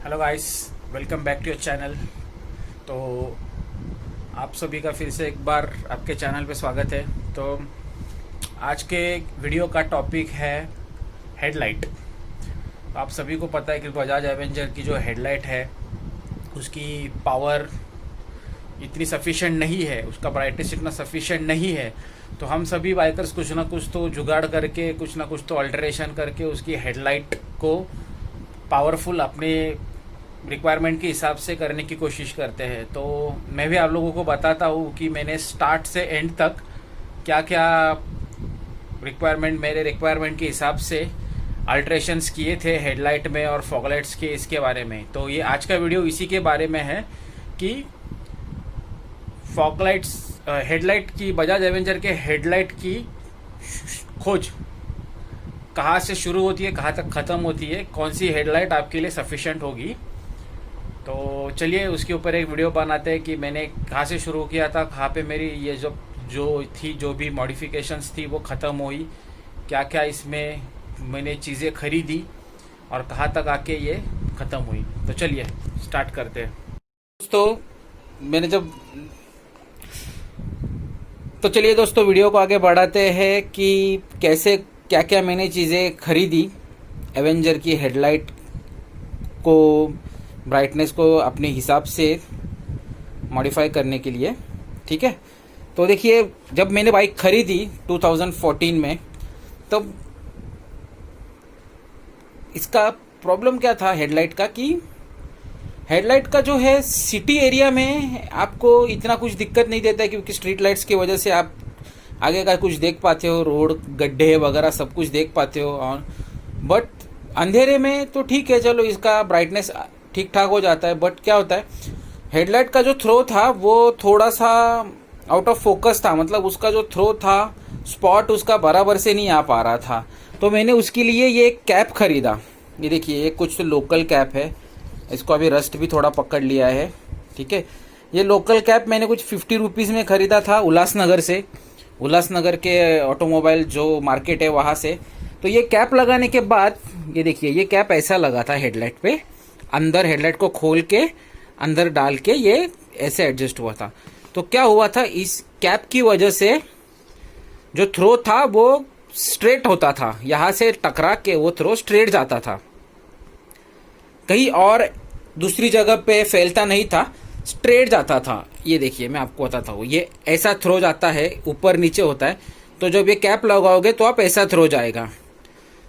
Hello guys, welcome back to your channel. तो आप सभी का फिर से एक बार आपके चैनल पे स्वागत है। तो आज के वीडियो का टॉपिक है हेडलाइट। तो आप सभी को पता है कि बजाज एवेंजर की जो हेडलाइट है उसकी पावर इतनी सफिशिएंट नहीं है, उसका ब्राइटनेस इतना सफिशिएंट नहीं है। तो हम सभी बाइकर्स कुछ ना कुछ तो जुगाड़ करके, कुछ ना कुछ तो अल्टरेशन करके उसकी हेडलाइट को पावरफुल अपने रिक्वायरमेंट के हिसाब से करने की कोशिश करते हैं। तो मैं भी आप लोगों को बताता हूँ कि मैंने स्टार्ट से एंड तक क्या क्या मेरे रिक्वायरमेंट के हिसाब से अल्ट्रेशंस किए थे हेडलाइट में और फॉगलाइट्स के, इसके बारे में। तो ये आज का वीडियो इसी के बारे में है कि फॉगलाइट्स हेडलाइट की, बजाज एवेंजर के हेडलाइट की खोज कहाँ से शुरू होती है, कहाँ तक ख़त्म होती है, कौन सी हेडलाइट आपके लिए सफिशिएंट होगी। तो चलिए उसके ऊपर एक वीडियो बनाते हैं कि मैंने कहाँ से शुरू किया था, कहाँ पे मेरी ये जो भी मॉडिफिकेशंस थी वो ख़त्म हुई, क्या क्या इसमें मैंने चीज़ें खरीदी और कहाँ तक आके ये ख़त्म हुई। तो चलिए स्टार्ट करते हैं दोस्तों वीडियो को आगे बढ़ाते हैं कि कैसे क्या क्या मैंने चीज़ें खरीदी एवेंजर की हेडलाइट को, ब्राइटनेस को अपने हिसाब से मॉडिफाई करने के लिए। ठीक है, तो देखिए जब मैंने बाइक खरीदी 2014 में, तब इसका प्रॉब्लम क्या था हेडलाइट का, कि हेडलाइट का जो है सिटी एरिया में आपको इतना कुछ दिक्कत नहीं देता है, क्योंकि स्ट्रीट लाइट्स की वजह से आप आगे का कुछ देख पाते हो, रोड, गड्ढे वगैरह सब कुछ देख पाते हो। और बट अंधेरे में तो ठीक है, चलो इसका ब्राइटनेस ठीक ठाक हो जाता है। बट क्या होता है, हेडलाइट का जो थ्रो था वो थोड़ा सा आउट ऑफ फोकस था, मतलब उसका जो थ्रो था, स्पॉट उसका बराबर से नहीं आ पा रहा था। तो मैंने उसके लिए ये कैप खरीदा। ये देखिए, ये कुछ तो लोकल कैप है, इसको अभी रस्ट भी थोड़ा पकड़ लिया है। ठीक है, ये लोकल कैप मैंने कुछ 50 रुपीज़ में ख़रीदा था उल्लासनगर से, उल्लासनगर के ऑटोमोबाइल जो मार्केट है वहाँ से। तो ये कैप लगाने के बाद ये देखिए, ये कैप ऐसा लगा था हेडलाइट पे, अंदर हेडलाइट को खोल के अंदर डाल के ये ऐसे एडजस्ट हुआ था। तो क्या हुआ था, इस कैप की वजह से जो थ्रो था वो स्ट्रेट होता था, यहाँ से टकरा के वो थ्रो स्ट्रेट जाता था, कहीं और दूसरी जगह पे फैलता नहीं था, स्ट्रेट जाता था। ये देखिए मैं आपको बताता हूँ, ये ऐसा थ्रो जाता है, ऊपर नीचे होता है। तो जब ये कैप लगाओगे तो आप ऐसा थ्रो जाएगा।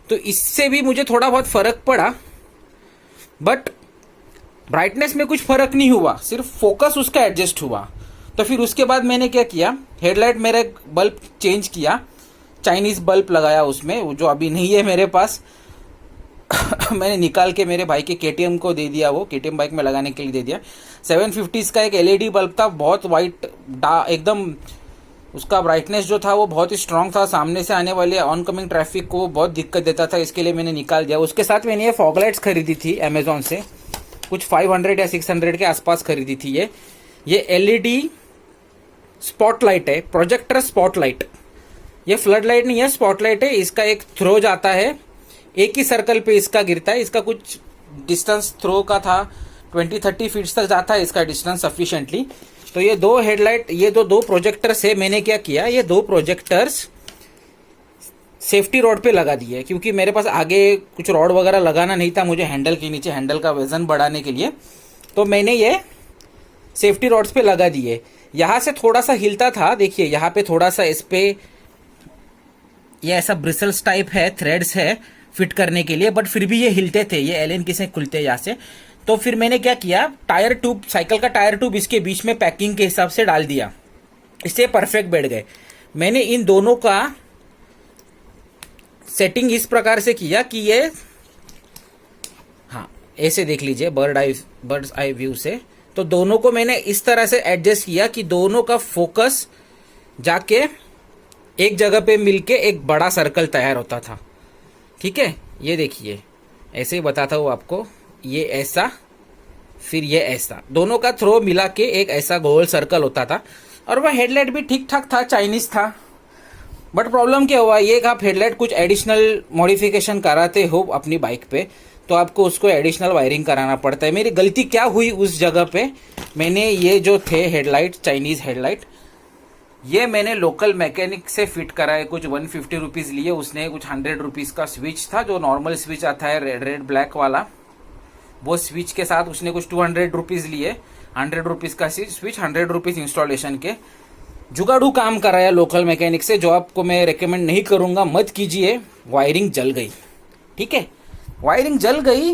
तो इससे भी मुझे थोड़ा बहुत फ़र्क पड़ा, बट ब्राइटनेस में कुछ फ़र्क नहीं हुआ, सिर्फ फोकस उसका एडजस्ट हुआ। तो फिर उसके बाद मैंने क्या किया, हेडलाइट मेरा बल्ब चेंज किया, चाइनीज़ बल्ब लगाया उसमें, जो अभी नहीं है मेरे पास। मैंने निकाल के मेरे भाई के केटीएम को दे दिया, वो केटीएम बाइक में लगाने के लिए दे दिया। 750 का एक एलईडी बल्ब था, बहुत वाइट एकदम, उसका ब्राइटनेस जो था वो बहुत ही स्ट्रांग था, सामने से आने वाले ऑनकमिंग ट्रैफिक को बहुत दिक्कत देता था, इसके लिए मैंने निकाल दिया। उसके साथ मैंने ये फॉगलाइट्स खरीदी थी अमेजोन से, कुछ 500 या 600 के आसपास खरीदी थी। ये एलईडी स्पॉटलाइट है, प्रोजेक्टर स्पॉटलाइट। ये फ्लड लाइट नहीं है, स्पॉटलाइट है। इसका एक थ्रो जाता है, एक ही सर्कल पे इसका गिरता है। इसका कुछ डिस्टेंस थ्रो का था, 20-30 फीट तक जाता है इसका डिस्टेंस सफिशिएंटली। तो ये दो हेडलाइट, ये दो प्रोजेक्टर्स है, मैंने क्या किया, ये दो प्रोजेक्टर्स सेफ्टी रॉड पे लगा दिए, क्योंकि मेरे पास आगे कुछ रॉड वगैरह लगाना नहीं था मुझे हैंडल के नीचे, हैंडल का वजन बढ़ाने के लिए। तो मैंने ये सेफ्टी रॉड्स पे लगा दिए। यहाँ से थोड़ा सा हिलता था, देखिए यहाँ पे थोड़ा सा, इस पे ये ऐसा ब्रिसल्स टाइप है, थ्रेड्स है फिट करने के लिए, बट फिर भी ये हिलते थे, ये एलियन किसे खुलते यहाँ से। तो फिर मैंने क्या किया, टायर ट्यूब, साइकिल का टायर ट्यूब इसके बीच में पैकिंग के हिसाब से डाल दिया, इससे परफेक्ट बैठ गए। मैंने इन दोनों का सेटिंग इस प्रकार से किया कि ये, हाँ ऐसे देख लीजिए बर्ड्स आई व्यू से। तो दोनों को मैंने इस तरह से एडजस्ट किया कि दोनों का फोकस जाके एक जगह पे मिलके एक बड़ा सर्कल तैयार होता था। ठीक है, ये देखिए ऐसे ही बताता हूँ आपको, ये ऐसा, फिर ये ऐसा, दोनों का थ्रो मिला के एक ऐसा गोल सर्कल होता था। और वह हेडलाइट भी ठीक ठाक था, चाइनीज था। बट प्रॉब्लम क्या हुआ, ये आप हेडलाइट कुछ एडिशनल मॉडिफिकेशन कराते हो अपनी बाइक पे, तो आपको उसको एडिशनल वायरिंग कराना पड़ता है। मेरी गलती क्या हुई उस जगह पे, मैंने ये जो थे हेडलाइट, चाइनीज़ हेडलाइट, ये मैंने लोकल मैकेनिक से फिट कराए। कुछ 150 रुपीज़ लिए उसने। कुछ 100 रुपीज़ का स्विच था, जो नॉर्मल स्विच आता है रेड रेड ब्लैक वाला, वो स्विच के साथ उसने कुछ 200 रुपीज़ लिए। 100 रुपीज़ का स्विच, 100 रुपीज़ इंस्टॉलेशन के। जुगाड़ू काम कराया लोकल मैकेनिक से, जो आपको मैं रेकमेंड नहीं करूँगा, मत कीजिए। वायरिंग जल गई, ठीक है, वायरिंग जल गई।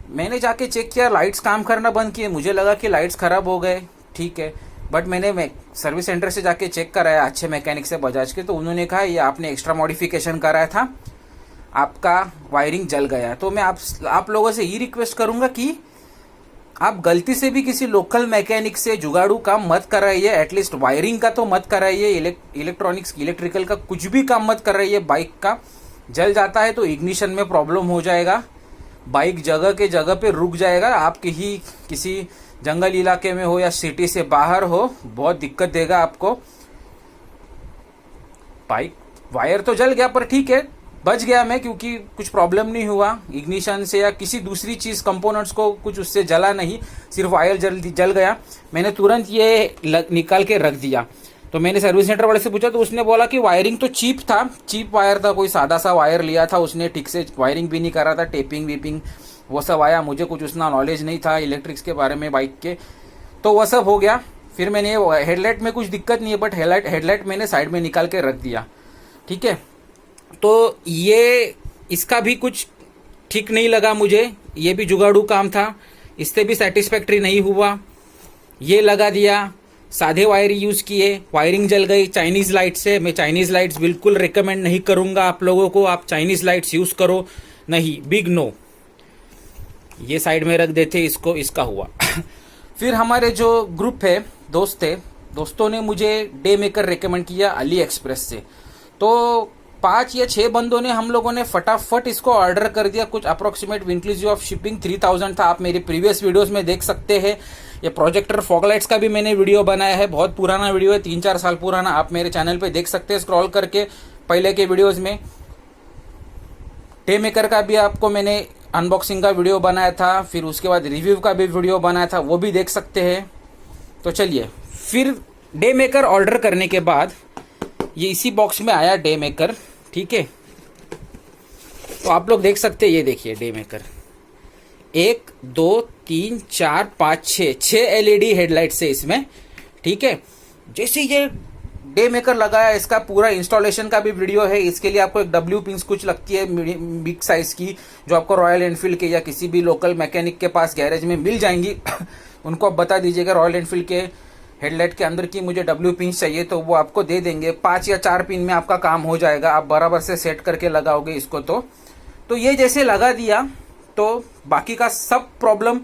मैंने जाके चेक किया, लाइट्स काम करना बंद किए। मुझे लगा कि लाइट्स ख़राब हो गए, ठीक है, बट मैंने सर्विस सेंटर से जाके चेक कराया, अच्छे मैकेनिक से, बजाज के, तो उन्होंने कहा ये आपने एक्स्ट्रा मॉडिफिकेशन कराया था, आपका वायरिंग जल गया। तो मैं आप लोगों से ये रिक्वेस्ट करूँगा कि आप गलती से भी किसी लोकल मैकेनिक से जुगाड़ू काम मत कराइए। एटलीस्ट वायरिंग का तो मत कराइए। इलेक्ट्रॉनिक्स, इलेक्ट्रिकल का कुछ भी काम मत कराइए। बाइक का जल जाता है तो इग्निशन में प्रॉब्लम हो जाएगा, बाइक जगह के जगह पे रुक जाएगा। आप किसी जंगल इलाके में हो या सिटी से बाहर हो, बहुत दिक्कत देगा आपको। बाइक वायर तो जल गया, पर ठीक है, बच गया मैं, क्योंकि कुछ प्रॉब्लम नहीं हुआ इग्निशन से या किसी दूसरी चीज़, कंपोनेंट्स को कुछ उससे जला नहीं, सिर्फ वायर जल गया। मैंने तुरंत ये निकाल के रख दिया। तो मैंने सर्विस सेंटर वाले से पूछा, तो उसने बोला कि वायरिंग तो चीप था, चीप वायर था, कोई सादा सा वायर लिया था उसने, ठीक से वायरिंग भी नहीं करा था, टेपिंग वीपिंग वो सब आया। मुझे कुछ उतना नॉलेज नहीं था इलेक्ट्रिक्स के बारे में, बाइक के, तो वह सब हो गया। फिर मैंने हेडलाइट में कुछ दिक्कत नहीं है, बट हेडलाइट मैंने साइड में निकाल के रख दिया, ठीक है। तो ये इसका भी कुछ ठीक नहीं लगा मुझे, ये भी जुगाड़ू काम था, इससे भी सेटिस्फैक्ट्री नहीं हुआ। ये लगा दिया, सादे वायर यूज़ किए, वायरिंग जल गई चाइनीज़ लाइट से। मैं चाइनीज़ लाइट्स बिल्कुल रिकमेंड नहीं करूँगा आप लोगों को, आप चाइनीज़ लाइट्स यूज़ करो नहीं, बिग नो। ये साइड में रख देते इसको, इसका हुआ। फिर हमारे जो ग्रुप है, दोस्त थे, दोस्तों ने मुझे डे मेकर रिकमेंड किया अली एक्सप्रेस से। तो 5 या 6 बंदों ने, हम लोगों ने फटाफट इसको ऑर्डर कर दिया। कुछ अप्रोक्सीमेट इंक्लूसिव ऑफ शिपिंग 3000 था। आप मेरे प्रीवियस वीडियोस में देख सकते हैं। ये प्रोजेक्टर फॉग लाइट्स का भी मैंने वीडियो बनाया है, बहुत पुराना वीडियो है, 3-4 साल पुराना, आप मेरे चैनल पे देख सकते हैं स्क्रॉल करके पहले के वीडियोज़ में। डे मेकर का भी आपको मैंने अनबॉक्सिंग का वीडियो बनाया था, फिर उसके बाद रिव्यू का भी वीडियो बनाया था, वो भी देख सकते हैं। तो चलिए, फिर डे मेकर ऑर्डर करने के बाद ये इसी बॉक्स में आया डे मेकर, ठीक है। तो आप लोग देख सकते हैं, ये देखिए डे मेकर, 1 2 3 4 5 6 एलईडी हेडलाइट्स है इसमें, ठीक है। जैसे ये डे मेकर लगाया, इसका पूरा इंस्टॉलेशन का भी वीडियो है। इसके लिए आपको एक डब्ल्यू पिंस कुछ लगती है बिग साइज की, जो आपको रॉयल एनफील्ड के या किसी भी लोकल मैकेनिक के पास गैरेज में मिल जाएंगी। उनको आप बता दीजिएगा रॉयल एनफील्ड के हेडलाइट के अंदर की मुझे डब्ल्यू पिंस चाहिए, तो वो आपको दे देंगे। 5 या 4 पिन में आपका काम हो जाएगा, आप बराबर से सेट करके लगाओगे इसको। तो ये जैसे लगा दिया, तो बाकी का सब प्रॉब्लम,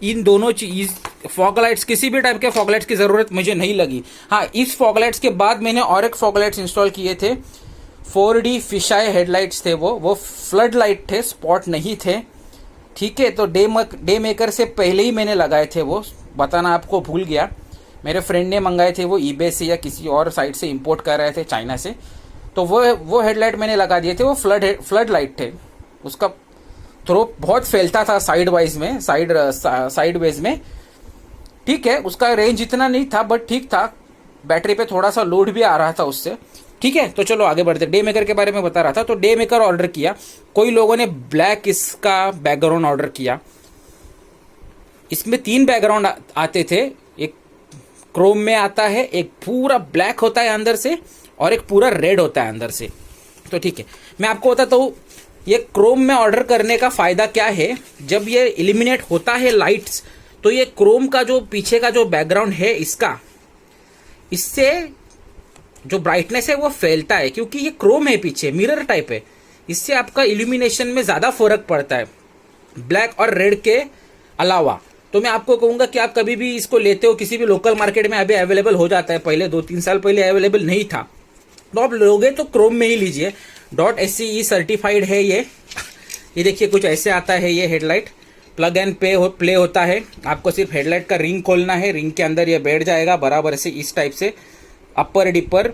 इन दोनों चीज, फॉग लाइट्स, किसी भी टाइप के फॉग लाइट्स की ज़रूरत मुझे नहीं लगी। हाँ, इस फॉग लाइट्स के बाद मैंने और एक फॉग लाइट्स इंस्टॉल किए थे, 4D फिशाई हेडलाइट्स थे, वो फ्लड लाइट थे, स्पॉट नहीं थे, ठीक है। तो डे मेकर से पहले ही मैंने लगाए थे, वो बताना आपको भूल गया। मेरे फ्रेंड ने मंगाए थे, वो ईबे से या किसी और साइट से इंपोर्ट कर रहे थे, चाइना से। तो वो हेडलाइट मैंने लगा दिए थे, वो फ्लड लाइट थे। उसका थ्रो बहुत फैलता था साइड वाइज में, साइड वेज में, ठीक है। उसका रेंज इतना नहीं था, बट ठीक था, बैटरी पे थोड़ा सा लोड भी आ रहा था उससे, ठीक है। तो चलो आगे बढ़ते। डे मेकर के बारे में बता रहा था, तो डे मेकर ऑर्डर किया। कोई लोगों ने ब्लैक इसका बैकग्राउंड ऑर्डर किया। इसमें 3 बैकग्राउंड आते थे, एक क्रोम में आता है, एक पूरा ब्लैक होता है अंदर से, और एक पूरा रेड होता है अंदर से। तो ठीक है, मैं आपको बताता हूँ ये क्रोम में ऑर्डर करने का फ़ायदा क्या है। जब ये इलिमिनेट होता है लाइट्स, तो ये क्रोम का जो पीछे का जो बैकग्राउंड है इसका, इससे जो ब्राइटनेस है वो फैलता है, क्योंकि ये क्रोम है पीछे, मिरर टाइप है। इससे आपका इल्यूमिनेशन में ज़्यादा फर्क पड़ता है ब्लैक और रेड के अलावा। तो मैं आपको कहूँगा कि आप कभी भी इसको लेते हो, किसी भी लोकल मार्केट में अभी अवेलेबल हो जाता है, पहले 2-3 साल पहले अवेलेबल नहीं था, तो आप लोगे तो क्रोम में ही लीजिए। .SCE सर्टिफाइड है ये देखिए कुछ ऐसे आता है ये हेडलाइट, प्लग एंड प्ले होता है। आपको सिर्फ हेडलाइट का रिंग खोलना है, रिंग के अंदर ये बैठ जाएगा बराबर से, इस टाइप से। अपर डिपर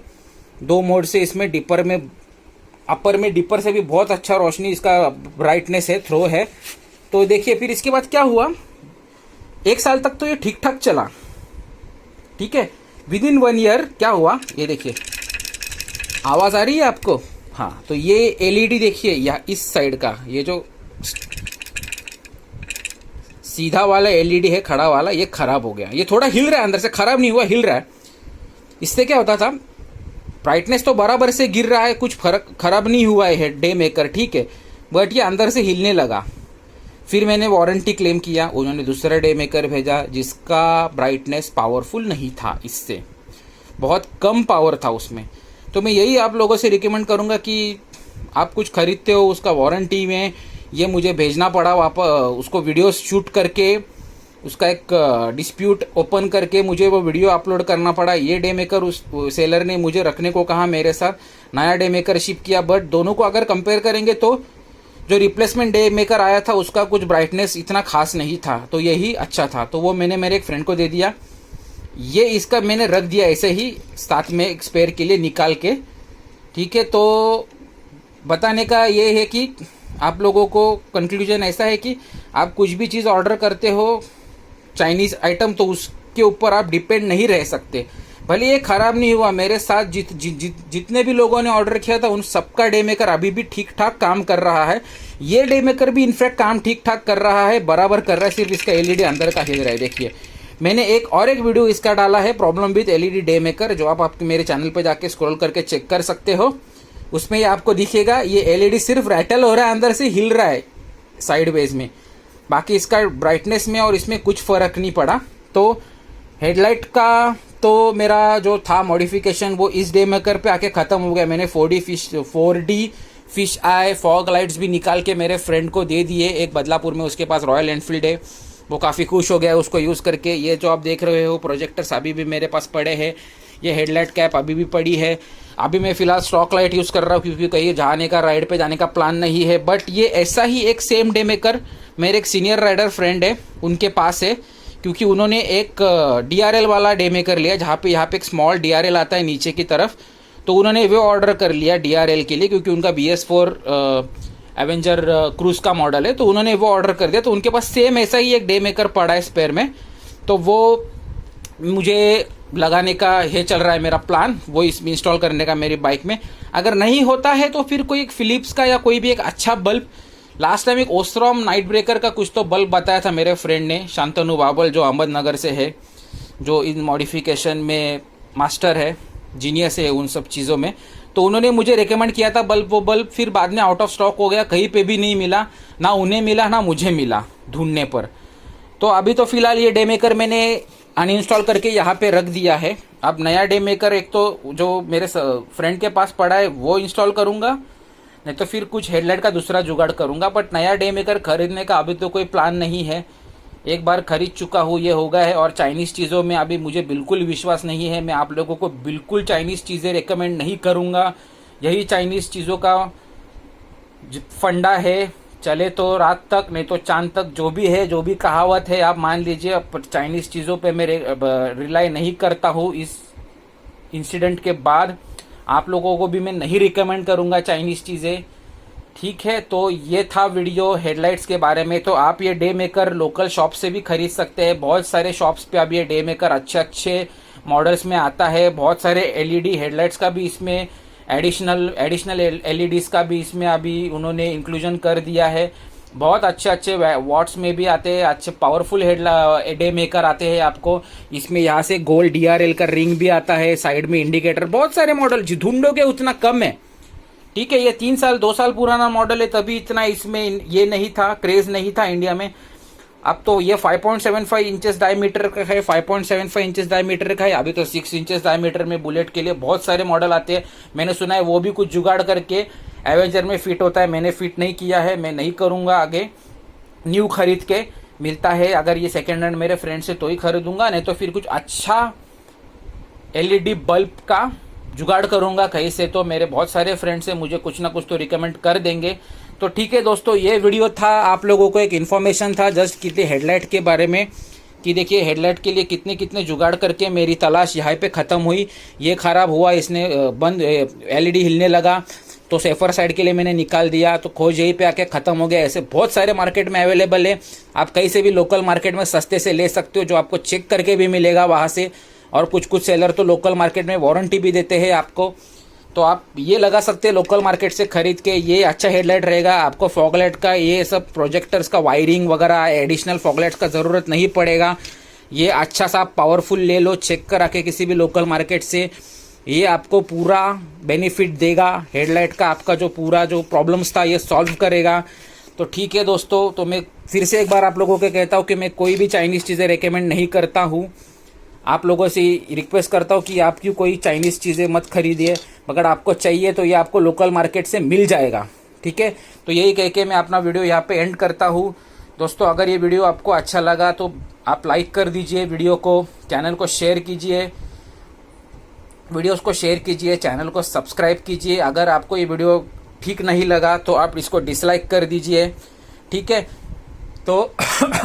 2 मोड से इसमें डिपर में अपर में डिपर से भी बहुत अच्छा रोशनी इसका ब्राइटनेस है, थ्रो है। तो देखिए फिर इसके बाद क्या हुआ, 1 साल तक तो ये ठीक ठाक चला, ठीक है। विद इन 1 ईयर क्या हुआ, ये देखिए, आवाज आ रही है आपको? हाँ, तो ये एलईडी देखिए, या इस साइड का ये जो सीधा वाला एलईडी है, खड़ा वाला, ये खराब हो गया। ये थोड़ा हिल रहा है, अंदर से खराब नहीं हुआ, हिल रहा है। इससे क्या होता था, ब्राइटनेस तो बराबर से गिर रहा है, कुछ फर्क खराब नहीं हुआ है डे मेकर, ठीक है, बट ये अंदर से हिलने लगा। फिर मैंने वारंटी क्लेम किया, उन्होंने दूसरा डे मेकर भेजा जिसका ब्राइटनेस पावरफुल नहीं था, इससे बहुत कम पावर था उसमें। तो मैं यही आप लोगों से रिकमेंड करूँगा कि आप कुछ खरीदते हो, उसका वारंटी में ये मुझे भेजना पड़ा वापस, उसको वीडियो शूट करके उसका एक डिस्प्यूट ओपन करके मुझे वो वीडियो अपलोड करना पड़ा। ये डे मेकर उस सेलर ने मुझे रखने को कहा, मेरे साथ नया डे मेकर शिप किया। बट दोनों को अगर कंपेयर करेंगे तो जो रिप्लेसमेंट डे मेकर आया था उसका कुछ ब्राइटनेस इतना खास नहीं था, तो यही अच्छा था। तो वो मैंने मेरे एक फ्रेंड को दे दिया। ये इसका मैंने रख दिया ऐसे ही साथ में एक स्पेयर के लिए निकाल के, ठीक है। तो बताने का ये है कि आप लोगों को कंक्लूजन ऐसा है कि आप कुछ भी चीज़ ऑर्डर करते हो चाइनीज़ आइटम, तो उसके ऊपर आप डिपेंड नहीं रह सकते। भले ये ख़राब नहीं हुआ, मेरे साथ जितने भी लोगों ने ऑर्डर किया था उन सबका डे मेकर अभी भी ठीक ठाक काम कर रहा है। ये डे मेकर भी इनफैक्ट काम ठीक ठाक कर रहा है, बराबर कर रहा है, सिर्फ इसका एलईडी अंदर का हिल रहा है। देखिए मैंने एक वीडियो इसका डाला है, problem with LED day maker, जो आप मेरे चैनल पर जाके स्क्रॉल करके चेक कर सकते हो। उसमें ये आपको दिखेगा, ये एलईडी सिर्फ रैटल हो रहा है, अंदर से हिल रहा है साइडवेज में, बाकी इसका ब्राइटनेस में और इसमें कुछ फ़र्क नहीं पड़ा। तो हेडलाइट का तो मेरा जो था मॉडिफिकेशन वो इस डे मेकर पे आके ख़त्म हो गया। मैंने 4D फिश आई फॉग लाइट्स भी निकाल के मेरे फ्रेंड को दे दिए। एक बदलापुर में उसके पास रॉयल एनफील्ड है, वो काफ़ी खुश हो गया उसको यूज़ करके। ये जो आप देख रहे हो प्रोजेक्टर्स अभी भी मेरे पास पड़े हैं, ये हेडलाइट कैप अभी भी पड़ी है। अभी मैं फ़िलहाल स्टॉक लाइट यूज़ कर रहा हूँ क्योंकि कहीं जाने का, राइड पे जाने का प्लान नहीं है। बट ये ऐसा ही एक सेम डे मेकर मेरे एक सीनियर राइडर फ्रेंड है उनके पास है, क्योंकि उन्होंने एक DRL वाला डे मेकर लिया, जहाँ पे यहाँ पे एक स्मॉल DRL आता है नीचे की तरफ। तो उन्होंने वो ऑर्डर कर लिया DRL के लिए, क्योंकि उनका BS4 एवेंजर क्रूज का मॉडल है, तो उन्होंने वो ऑर्डर कर दिया। तो उनके पास सेम ऐसा ही एक डे मेकर पड़ा है स्पेयर में, तो वो मुझे लगाने का ये चल रहा है मेरा प्लान, वो इसमें इंस्टॉल करने का मेरी बाइक में। अगर नहीं होता है तो फिर कोई एक फिलिप्स का या कोई भी एक अच्छा बल्ब, लास्ट टाइम एक ओस्ट्रॉम नाइट ब्रेकर का कुछ तो बल्ब बताया था मेरे फ्रेंड ने, शांतनु बाबल, जो अहमदनगर से है, जो इन मॉडिफिकेशन में मास्टर है, जीनियस है उन सब चीज़ों में। तो उन्होंने मुझे रेकमेंड किया था बल्ब, वो बल्ब फिर बाद में आउट ऑफ स्टॉक हो गया, कहीं पे भी नहीं मिला, ना उन्हें मिला ना मुझे मिला ढूंढने पर। तो अभी तो फिलहाल ये डे मेकर मैंने अनइंस्टॉल करके यहाँ पे रख दिया है। अब नया डे मेकर एक तो जो मेरे फ्रेंड के पास पड़ा है वो इंस्टॉल करूँगा, नहीं तो फिर कुछ हेडलाइट का दूसरा जुगाड़ करूँगा। बट नया डे मेकर खरीदने का अभी तो कोई प्लान नहीं है, एक बार खरीद चुका हूँ ये हो गया है। और चाइनीज़ चीज़ों में अभी मुझे बिल्कुल विश्वास नहीं है, मैं आप लोगों को बिल्कुल चाइनीज़ चीज़ें रेकमेंड नहीं करूँगा। यही चाइनीज़ चीज़ों का फंडा है, चले तो रात तक नहीं तो चांद तक, जो भी है, जो भी कहावत है आप मान लीजिए। अब चाइनीज़ चीज़ों पे मैं रिलाई नहीं करता हूँ। इस इंसिडेंट के बाद आप लोगों को भी मैं नहीं रिकमेंड करूँगा चाइनीज़ चीज़ें, ठीक है। तो ये था वीडियो हेडलाइट्स के बारे में। तो आप ये डे मेकर लोकल शॉप से भी खरीद सकते हैं, बहुत सारे शॉप्स पे अब ये डे मेकर अच्छे अच्छे मॉडल्स में आता है। बहुत सारे एलईडी हेडलाइट्स का भी इसमें एडिशनल एलईडीज़ का भी इसमें अभी उन्होंने इंक्लूजन कर दिया है। बहुत अच्छे अच्छे वॉट्स में भी आते हैं, अच्छे पावरफुल डे मेकर आते हैं आपको। इसमें यहाँ से गोल्ड DRL का रिंग भी आता है, साइड में इंडिकेटर, बहुत सारे मॉडल ढूंढोगे उतना कम है, ठीक है। ये 3 साल 2 साल पुराना मॉडल है, तभी इतना इसमें ये नहीं था, क्रेज़ नहीं था इंडिया में। अब तो ये 5.75 इंचेस डायमीटर का है, 5.75 इंचेस डायमीटर का है। अभी तो 6 इंचेस डायमीटर में बुलेट के लिए बहुत सारे मॉडल आते हैं। मैंने सुना है वो भी कुछ जुगाड़ करके एवेंजर में फिट होता है, मैंने फिट नहीं किया है, मैं नहीं करूँगा आगे। न्यू खरीद के मिलता है, अगर ये सेकेंड हैंड मेरे फ्रेंड से तो ही खरीदूंगा, नहीं तो फिर कुछ अच्छा LED बल्ब का जुगाड़ करूँगा कहीं से। तो मेरे बहुत सारे फ्रेंड्स हैं, मुझे कुछ ना कुछ तो रिकमेंड कर देंगे। तो ठीक है दोस्तों, ये वीडियो था, आप लोगों को एक इन्फॉर्मेशन था जस्ट कितने हेडलाइट के बारे में, कि देखिए हेडलाइट के लिए कितने कितने जुगाड़ करके मेरी तलाश यहाँ पे ख़त्म हुई। ये ख़राब हुआ, इसने बंद, LED हिलने लगा, तो सेफर साइड के लिए मैंने निकाल दिया, तो खोज यहीं पे आके ख़त्म हो गया। ऐसे बहुत सारे मार्केट में अवेलेबल है, आप कहीं से भी लोकल मार्केट में सस्ते से ले सकते हो, जो आपको चेक करके भी मिलेगा वहाँ से। और कुछ कुछ सेलर तो लोकल मार्केट में वारंटी भी देते हैं आपको, तो आप ये लगा सकते हैं लोकल मार्केट से ख़रीद के। ये अच्छा हेडलाइट रहेगा, आपको फॉगलाइट का ये सब प्रोजेक्टर्स का वायरिंग वगैरह एडिशनल फॉगलाइट्स का ज़रूरत नहीं पड़ेगा। ये अच्छा सा पावरफुल ले लो चेक करा के किसी भी लोकल मार्केट से, ये आपको पूरा बेनिफिट देगा हेडलाइट का। आपका जो पूरा जो प्रॉब्लम्स था ये सॉल्व करेगा। तो ठीक है दोस्तों, तो मैं फिर से एक बार आप लोगों को कहता हूँ कि मैं कोई भी चाइनीज़ चीज़ें रेकमेंड नहीं करता हूँ। आप लोगों से रिक्वेस्ट करता हूँ कि आप क्यों कोई चाइनीज़ चीज़ें मत खरीदिए, अगर आपको चाहिए तो ये आपको लोकल मार्केट से मिल जाएगा। ठीक है, तो यही कह के मैं अपना वीडियो यहाँ पे एंड करता हूँ। दोस्तों अगर ये वीडियो आपको अच्छा लगा तो आप लाइक कर दीजिए वीडियो को, चैनल को शेयर कीजिए, वीडियोस को शेयर कीजिए, चैनल को सब्सक्राइब कीजिए। अगर आपको ये वीडियो ठीक नहीं लगा तो आप इसको डिसलाइक कर दीजिए। ठीक है, तो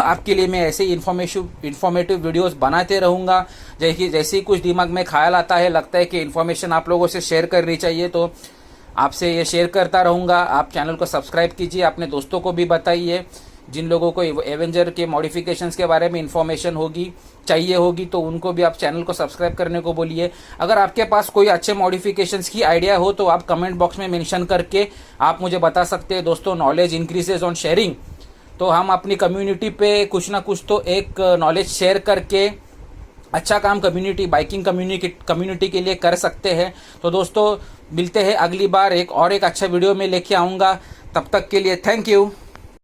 आपके लिए मैं ऐसे ही इन्फॉर्मेटिव वीडियोस बनाते रहूँगा। जैसे ही कुछ दिमाग में ख्याल आता है, लगता है कि इन्फॉर्मेशन आप लोगों से शेयर करनी चाहिए, तो आपसे ये शेयर करता रहूँगा। आप चैनल को सब्सक्राइब कीजिए, अपने दोस्तों को भी बताइए, जिन लोगों को एवेंजर के मॉडिफिकेशंस के बारे में इन्फॉर्मेशन चाहिए होगी तो उनको भी आप चैनल को सब्सक्राइब करने को बोलिए। अगर आपके पास कोई अच्छे मॉडिफिकेशंस की आइडिया हो तो आप कमेंट बॉक्स में मेंशन करके आप मुझे बता सकते हैं। दोस्तों नॉलेज इंक्रीजेज ऑन शेयरिंग, तो हम अपनी कम्युनिटी पे कुछ ना कुछ तो एक नॉलेज शेयर करके अच्छा काम बाइकिंग कम्युनिटी के लिए कर सकते हैं। तो दोस्तों मिलते हैं अगली बार एक अच्छा वीडियो में लेके आऊँगा। तब तक के लिए थैंक यू।